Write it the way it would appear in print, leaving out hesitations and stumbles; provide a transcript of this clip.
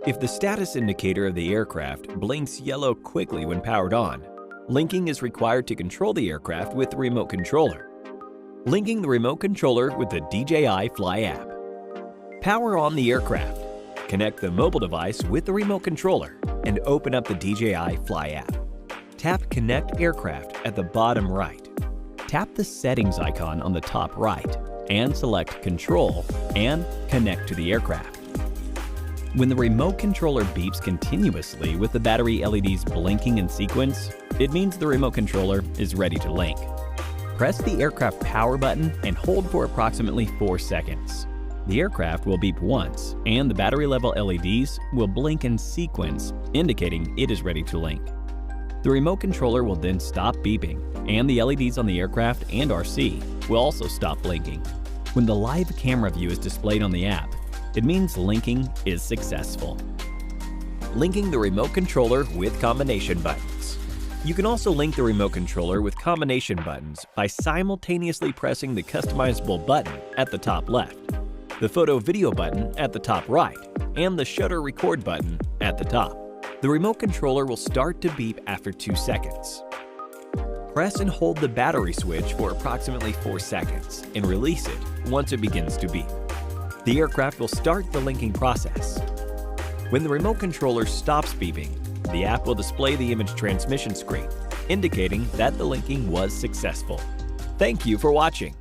If the status indicator of the aircraft blinks yellow quickly when powered on, linking is required to control the aircraft with the remote controller. Linking the remote controller with the DJI Fly app. Power on the aircraft. Connect the mobile device with the remote controller and open up the DJI Fly app. Tap Connect Aircraft at the bottom right. Tap the settings icon on the top right and select Control and Connect to the aircraft. When the remote controller beeps continuously with the battery LEDs blinking in sequence, it means the remote controller is ready to link. Press the aircraft power button and hold for approximately 4 seconds. The aircraft will beep once, and the battery level LEDs will blink in sequence, indicating it is ready to link. The remote controller will then stop beeping, and the LEDs on the aircraft and RC will also stop blinking. When the live camera view is displayed on the app, it means linking is successful. Linking the remote controller with combination buttons. You can also link the remote controller with combination buttons by simultaneously pressing the customizable button at the top left, the photo video button at the top right, and the shutter record button at the top. The remote controller will start to beep after 2 seconds. Press and hold the battery switch for approximately 4 seconds and release it once it begins to beep. The aircraft will start the linking process. When the remote controller stops beeping, the app will display the image transmission screen, indicating that the linking was successful. Thank you for watching.